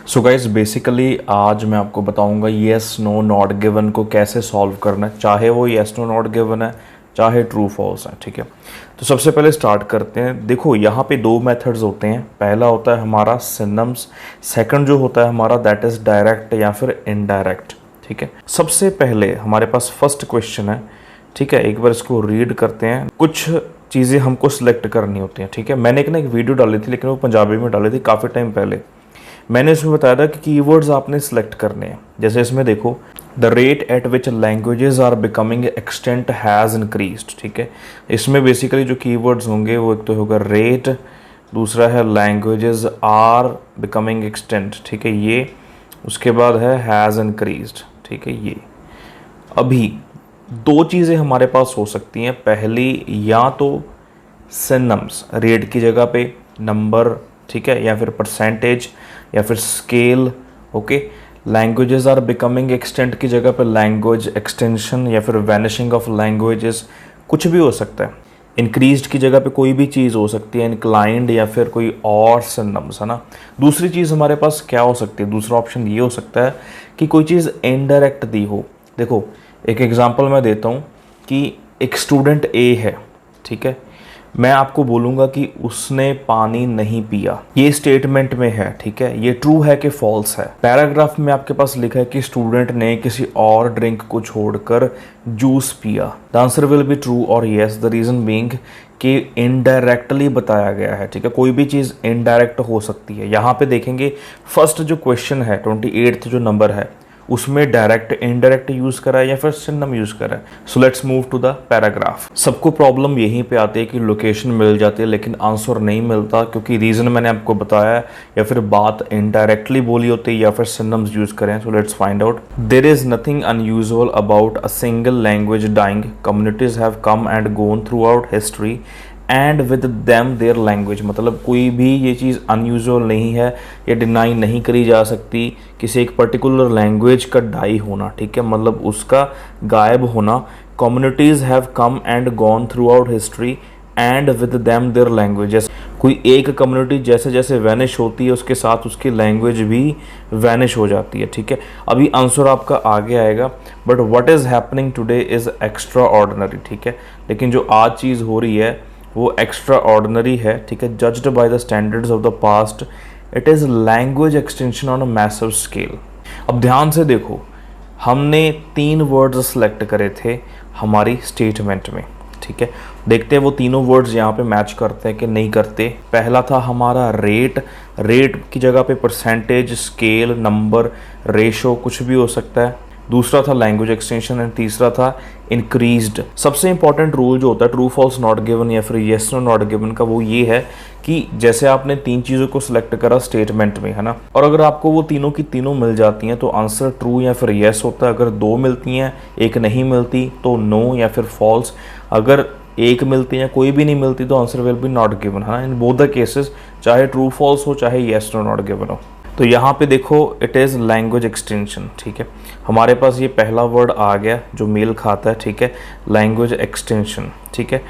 So guys basically आज मैं आपको बताऊंगा येस नो नॉट गिवन को कैसे सॉल्व करना है, चाहे वो येस नो नॉट गिवन है चाहे ट्रू फॉल्स है। ठीक है, तो सबसे पहले स्टार्ट करते हैं। देखो यहाँ पे दो मेथड्स होते हैं। पहला होता है हमारा सिनोनिम्स, सेकंड जो होता है हमारा दैट इज डायरेक्ट या फिर इनडायरेक्ट। ठीक है, सबसे पहले हमारे पास फर्स्ट क्वेश्चन है। ठीक है, एक बार इसको रीड करते हैं। कुछ चीज़ें हमको सिलेक्ट करनी होती हैं। ठीक है, मैंने एक वीडियो डाली थी लेकिन वो पंजाबी में डाली थी काफ़ी टाइम पहले। मैंने इसमें बताया था कि कीवर्ड्स आपने सिलेक्ट करने हैं। जैसे इसमें देखो, the rate at which languages are becoming extent has increased. ठीक है, इसमें बेसिकली जो कीवर्ड्स होंगे वो एक तो होगा रेट, दूसरा है लैंग्वेजेस आर बिकमिंग एक्सटेंट। ठीक है, ये उसके बाद है हैज़ इंक्रीज्ड। ठीक है, ये अभी दो चीज़ें हमारे पास हो सकती हैं। पहली, या तो सिनोनिम्स रेट की जगह पे नंबर, ठीक है, या फिर परसेंटेज या फिर scale. Okay, languages are becoming extent की जगह पे लैंग्वेज एक्सटेंशन या फिर वैनिशिंग ऑफ लैंग्वेजेस, कुछ भी हो सकता है। इंक्रीज्ड की जगह पे कोई भी चीज़ हो सकती है, इंक्लाइंड या फिर कोई और सिनोनिम्स, है ना। दूसरी चीज़ हमारे पास क्या हो सकती है, दूसरा ऑप्शन ये हो सकता है कि कोई चीज़ इनडायरेक्ट दी हो। देखो एक एग्जांपल मैं देता हूँ कि एक स्टूडेंट ए है। ठीक है, मैं आपको बोलूँगा कि उसने पानी नहीं पिया, ये स्टेटमेंट में है। ठीक है, ये ट्रू है कि फॉल्स है। पैराग्राफ में आपके पास लिखा है कि स्टूडेंट ने किसी और ड्रिंक को छोड़कर जूस पिया। The answer will be true और येस, द रीज़न बीइंग कि इनडायरेक्टली बताया गया है। ठीक है, कोई भी चीज़ इनडायरेक्ट हो सकती है। यहाँ पे देखेंगे फर्स्ट जो क्वेश्चन है 28 जो नंबर है उसमें डायरेक्ट इनडायरेक्ट यूज करा है या फिर सिनोनिम यूज करा है। So let's move to the paragraph. सबको प्रॉब्लम यहीं पे आती है कि लोकेशन मिल जाती है लेकिन आंसर नहीं मिलता, क्योंकि रीजन मैंने आपको बताया है, या फिर बात इनडायरेक्टली बोली होती है या फिर सिनोनिम्स यूज करें। So let's find out. There is nothing unusual about a single language dying. Communities have come and gone throughout history and with them their language. मतलब कोई भी ये चीज़ अनयूजुअल नहीं है, ये डिनाई नहीं करी जा सकती किसी एक पर्टिकुलर लैंग्वेज का डाई होना। ठीक है, मतलब उसका गायब होना। Communities have come and gone throughout history and with them their languages. कोई एक कम्युनिटी जैसे जैसे वैनिश होती है उसके साथ उसकी लैंग्वेज भी वैनिश हो जाती है। ठीक है, अभी आंसर आपका आगे आएगा, but what is happening today is extra ordinary. ठीक है, लेकिन जो आज चीज़ हो रही है वो एक्स्ट्रा ऑर्डिनरी है। ठीक है, judged by the standards of the past it is language extension on a massive scale. अब ध्यान से देखो, हमने 3 वर्ड्स सेलेक्ट करे थे हमारी स्टेटमेंट में। ठीक है, देखते हैं वो तीनों वर्ड्स यहाँ पे मैच करते हैं कि नहीं करते। पहला था हमारा रेट, रेट की जगह पे परसेंटेज, स्केल, नंबर, रेशो कुछ भी हो सकता है। दूसरा था लैंग्वेज एक्सटेंशन एंड तीसरा था इंक्रीज्ड। सबसे इंपॉर्टेंट रूल जो होता है ट्रू फॉल्स नॉट गिवन या फिर येस नो नॉट गिवन का, वो ये है कि जैसे आपने 3 चीज़ों को सिलेक्ट करा स्टेटमेंट में, है ना, और अगर आपको वो तीनों की तीनों मिल जाती हैं तो आंसर ट्रू या फिर येस होता है। अगर 2 मिलती हैं, एक नहीं मिलती तो नो या फिर फॉल्स। अगर एक मिलती है, कोई भी नहीं मिलती तो answer will B not given, है ना, इन बोथ द केसेस, चाहे ट्रू फॉल्स हो चाहे येस नो नॉट गिवन हो। तो यहाँ पे देखो इट इज़ लैंग्वेज एक्सटेंशन। ठीक है, हमारे पास ये पहला वर्ड आ गया जो मेल खाता है। ठीक है, लैंग्वेज एक्सटेंशन। ठीक है,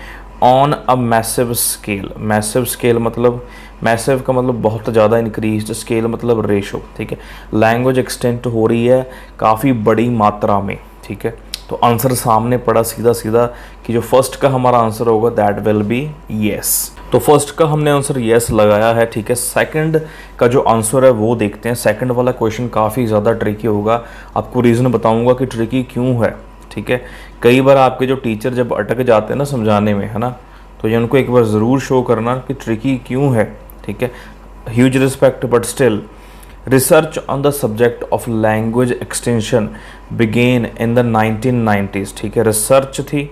on a massive scale. Massive scale मतलब, मैसिव का मतलब बहुत ज़्यादा, इंक्रीज्ड, स्केल मतलब रेशो। ठीक है, लैंग्वेज एक्सटेंट हो रही है काफ़ी बड़ी मात्रा में। ठीक है, तो आंसर सामने पड़ा सीधा सीधा कि जो फर्स्ट का हमारा आंसर होगा दैट विल बी येस। तो फर्स्ट का हमने आंसर येस लगाया है। ठीक है, सेकंड का जो आंसर है वो देखते हैं। सेकंड वाला क्वेश्चन काफ़ी ज़्यादा ट्रिकी होगा, आपको रीज़न बताऊंगा कि ट्रिकी क्यों है। ठीक है, कई बार आपके जो टीचर जब अटक जाते हैं ना समझाने में, है ना, तो ये उनको एक बार ज़रूर शो करना कि ट्रिकी क्यों है। ठीक है, huge respect but still. Research on the subject of language extension began in the 1990s। ठीक है, रिसर्च थी।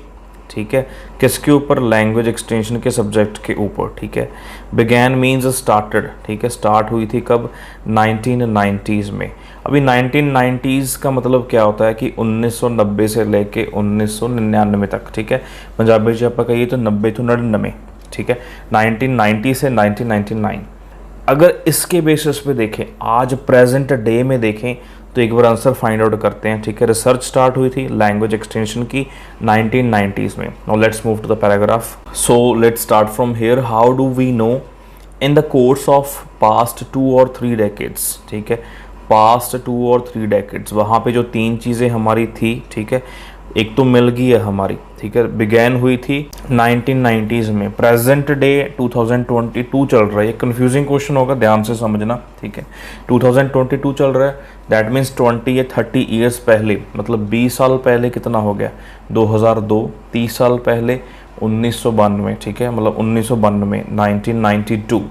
ठीक है, किसके ऊपर, लैंग्वेज एक्सटेंशन के सब्जेक्ट के ऊपर। ठीक है, began means started। ठीक है, स्टार्ट हुई थी कब, 1990s में। अभी 1990s का मतलब क्या होता है कि 1990 से लेके 1999 तक। ठीक है, पंजाबी में आप कहिए तो 90 to 99। ठीक है, 1990 से 1999। अगर इसके बेसिस पे देखें, आज प्रेजेंट डे में देखें, तो एक बार आंसर फाइंड आउट करते हैं। ठीक है, रिसर्च स्टार्ट हुई थी लैंग्वेज एक्सटेंशन की 1990s में। Now let's move to the paragraph. So let's start from here. How do we know in the course of past 2 और 3 डेकेड्स, ठीक है, पास्ट 2 और 3 डेकेड्स, वहाँ पे जो 3 चीज़ें हमारी थी, ठीक है, एक तो मिल गई है हमारी, ठीक है, बिगैन हुई थी 1990s में, प्रेजेंट डे 2022 चल रहा है। ये कंफ्यूजिंग क्वेश्चन होगा, ध्यान से समझना, ठीक है। 2022 चल रहा है, दैट मीन्स 20 या 30 ईयर्स पहले, मतलब 20 साल पहले कितना हो गया 2002, 30 साल पहले 1992, ठीक है, मतलब 1992 1992,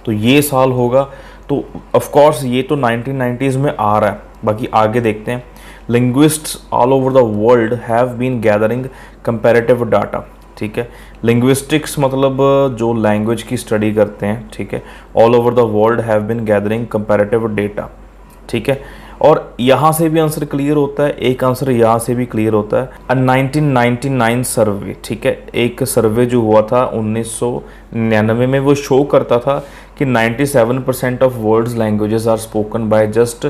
तो ये साल होगा। तो ऑफ कोर्स ये तो 1990s में आ रहा है, बाकी आगे देखते हैं। Linguists all over the world have been gathering comparative data, ठीक है। लिंग्विस्टिक्स मतलब जो लैंग्वेज की स्टडी करते हैं, ठीक है, all over the world have been gathering comparative data, ठीक है। और यहाँ से भी आंसर क्लियर होता है, एक आंसर यहाँ से भी क्लियर होता है। 1999 सर्वे, ठीक है, एक सर्वे जो हुआ था 1999 में, वो शो करता था कि 97% of world's languages are spoken by just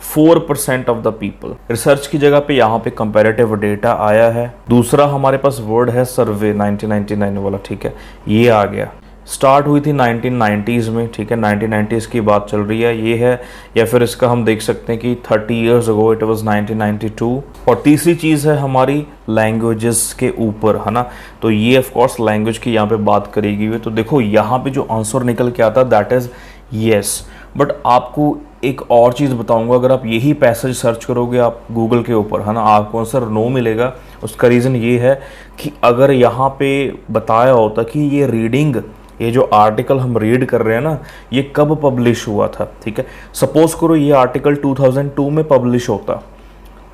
4% of the people. Research की जगह पे यहाँ पे कंपैरेटिव डेटा आया है। दूसरा हमारे पास वर्ड है सर्वे 1999 वाला, ठीक है, ये आ गया। स्टार्ट हुई थी 1990s में, ठीक है, 1990s की बात चल रही है, ये है। या फिर इसका हम देख सकते हैं कि 30 ईयर्स अगो इट वाज 1992। और तीसरी चीज़ है हमारी लैंग्वेजेस के ऊपर, है ना, तो ये ऑफ कोर्स लैंग्वेज की यहाँ पे बात करेगी हुई। तो देखो यहाँ पे जो आंसर निकल के आता दैट इज यस। बट आपको एक और चीज़ बताऊंगा, अगर आप यही पैसेज सर्च करोगे आप गूगल के ऊपर, है ना, आपको आंसर नो मिलेगा। उसका रीज़न ये है कि अगर यहाँ पे बताया होता कि ये रीडिंग, ये जो आर्टिकल हम रीड कर रहे हैं ना, ये कब पब्लिश हुआ था, ठीक है, सपोज करो ये आर्टिकल 2002 में पब्लिश होता,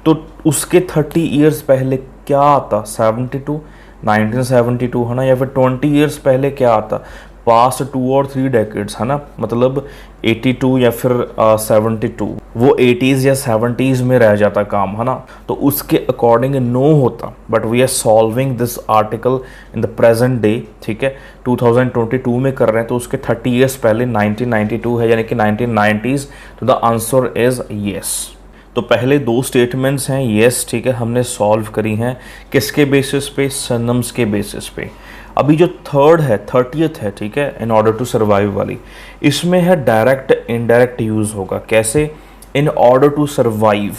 तो उसके 30 ईयर्स पहले क्या आता, 1972, है ना, या फिर 20 ईयर्स पहले क्या आता, पास्ट 2 और 3 डेकेड्स, है ना, मतलब 82 या फिर 72, वो 80s या 70s में रह जाता काम, है ना, तो उसके अकॉर्डिंग नो होता। But we are solving this article in the present day, ठीक है, 2022 में कर रहे हैं, तो उसके 30 ईयर्स पहले 1992 है, यानी कि 1990s, तो द आंसर इज येस। तो पहले 2 स्टेटमेंट्स हैं येस, ठीक है, हमने सॉल्व करी हैं किसके बेसिस पे, सिनोनिम्स के बेसिस पे। अभी जो थर्ड है, 30th है, ठीक है, इन ऑर्डर टू सर्वाइव वाली, इसमें है डायरेक्ट इनडायरेक्ट यूज होगा। कैसे? In order to survive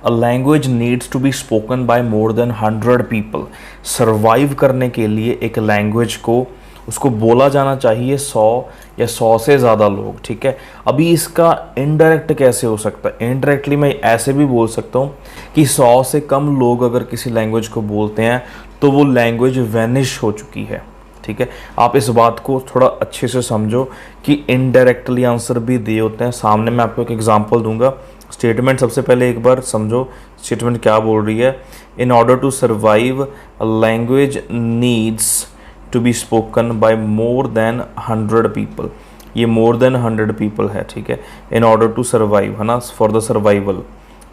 a language needs to be spoken by more than 100 people. Survive करने के लिए एक लैंग्वेज को, उसको बोला जाना चाहिए 100 या 100 से ज़्यादा लोग, ठीक है। अभी इसका इनडायरेक्ट कैसे हो सकता है? इनडायरेक्टली मैं ऐसे भी बोल सकता हूँ कि 100 से कम लोग अगर किसी लैंग्वेज को बोलते हैं तो वो लैंग्वेज वैनिश हो चुकी है, ठीक है। आप इस बात को थोड़ा अच्छे से समझो कि इनडायरेक्टली आंसर भी दिए होते हैं। सामने मैं आपको एक एग्जांपल दूंगा। स्टेटमेंट सबसे पहले एक बार समझो, स्टेटमेंट क्या बोल रही है। In order to survive a language needs to be spoken by more than 100 people. ये मोर देन 100 पीपल है, ठीक है, इन ऑर्डर टू सर्वाइव, है ना, फॉर द सर्वाइवल।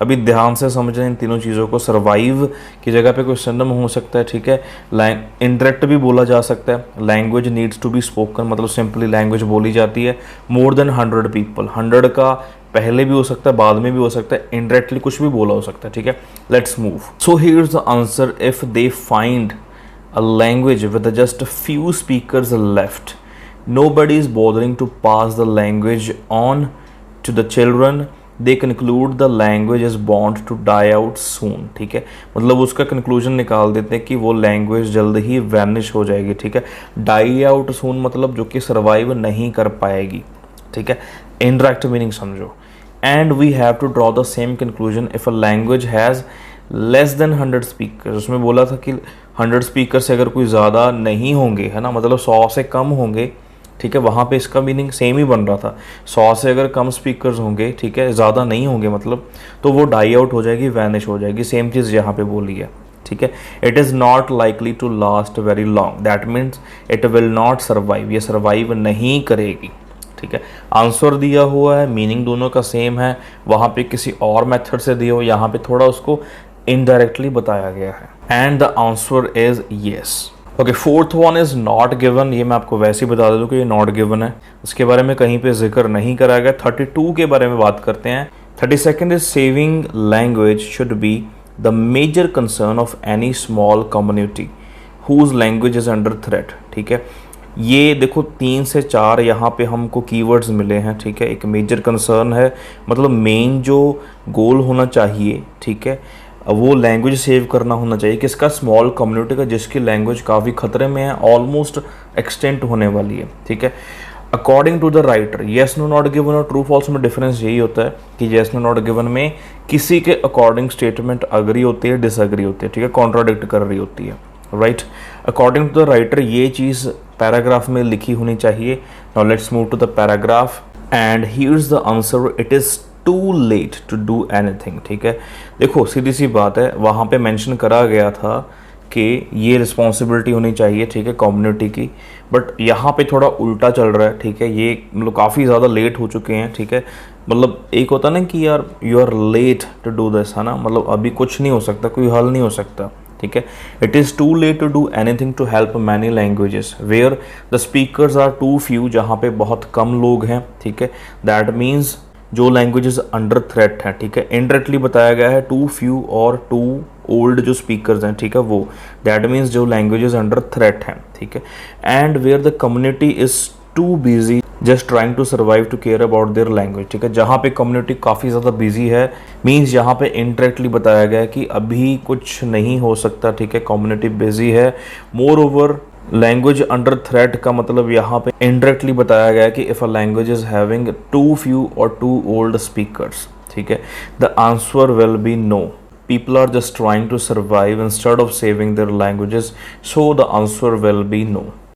अभी ध्यान से समझें इन तीनों चीज़ों को। सर्वाइव की जगह पे कोई सिनोनिम हो सकता है, ठीक है, इंडायरेक्ट भी बोला जा सकता है। Language needs to be spoken मतलब सिंपली लैंग्वेज बोली जाती है। मोर देन 100 पीपल, 100 का पहले भी हो सकता है, बाद में भी हो सकता है, इनडायरेक्टली कुछ भी बोला हो सकता है, ठीक है। Let's move. So here is the answer. If they find a language with just a few speakers left, nobody is bothering to pass the language on to the children, they conclude the language is bound to die out soon, ठीक है, मतलब उसका conclusion निकाल देते हैं कि वो language जल्द ही वैनिश हो जाएगी, ठीक है। डाई आउट सून मतलब जो कि सर्वाइव नहीं कर पाएगी, ठीक है, इनडायरेक्ट मीनिंग समझो। And we have to draw the same conclusion if a language has less than 100 speakers. उसमें बोला था कि 100 स्पीकर से अगर कोई ज़्यादा नहीं होंगे, है ना, मतलब 100 से कम होंगे, ठीक है, वहाँ पे इसका मीनिंग सेम ही बन रहा था। 100 से अगर कम स्पीकर्स होंगे, ठीक है, ज़्यादा नहीं होंगे मतलब, तो वो डाई आउट हो जाएगी, वैनिश हो जाएगी। सेम चीज़ यहाँ पे बोली है, ठीक है। It is not likely to last very long, that means it will not survive, ये सर्वाइव नहीं करेगी, ठीक है। आंसर दिया हुआ है, मीनिंग दोनों का सेम है, वहाँ पे किसी और मेथड से दिया हो, यहाँ पे थोड़ा उसको इनडायरेक्टली बताया गया है। And the answer is yes. Okay, fourth one is not given. ये मैं आपको वैसे ही बता दूं कि ये नॉट गिवन है, इसके बारे में कहीं पे जिक्र नहीं करा गया। 32 के बारे में बात करते हैं। 32nd is saving language should be the major concern of any small community whose language is under threat, ठीक है। ये देखो 3 से 4 यहाँ पे हमको कीवर्ड्स मिले हैं, ठीक है। एक मेजर कंसर्न है, मतलब मेन जो गोल होना चाहिए, ठीक है, वो लैंग्वेज सेव करना होना चाहिए किसका, स्मॉल कम्युनिटी का, जिसकी लैंग्वेज काफ़ी खतरे में है, ऑलमोस्ट एक्सटेंट होने वाली है, ठीक है। According to the writer, yes no not given और ट्रू फॉल्स में डिफरेंस यही होता है कि येस नो नॉट गिवन में किसी के अकॉर्डिंग स्टेटमेंट अग्री होती है, डिसअग्री होती है, ठीक है, कॉन्ट्राडिक्ट कर रही होती है, right. According to the writer ये चीज़ पैराग्राफ में लिखी होनी चाहिए। Now let's move to the paragraph and here is the answer, it is too late to do anything, ठीक है। देखो सीधी सी बात है, वहाँ पे मेंशन करा गया था कि ये रिस्पॉन्सिबिलिटी होनी चाहिए, ठीक है, कम्युनिटी की, बट यहाँ पे थोड़ा उल्टा चल रहा है, ठीक है। ये मतलब काफ़ी ज़्यादा लेट हो चुके हैं, ठीक है। मतलब एक होता ना कि यार you are late to do this, है ना, मतलब अभी कुछ नहीं हो सकता, कोई हल नहीं हो सकता, ठीक है। It is too late to do anything to help many languages where the speakers are too few, जहाँ पे बहुत कम लोग हैं, ठीक है। दैट मीन्स जो लैंग्वेजेस अंडर थ्रेट है, ठीक है। इनडायरेक्टली बताया गया है टू फ्यू और टू ओल्ड जो स्पीकर्स हैं, ठीक है, वो दैट मीन्स जो लैंग्वेजेस अंडर थ्रेट हैं, ठीक है। And where the community is too busy just trying to survive to care about their language, ठीक है। जहाँ पे कम्युनिटी काफ़ी ज़्यादा बिजी है, मीन्स यहाँ पे इनडायरेक्टली बताया गया है कि अभी कुछ नहीं हो सकता, ठीक है, कम्युनिटी बिजी है। Moreover language under threat का मतलब यहाँ पे इनडायरेक्टली बताया गया है कि if a language is having too few और टू ओल्ड स्पीकर्स, ठीक है, the answer will be no. People are just trying to survive instead of saving their languages, so the answer will be no.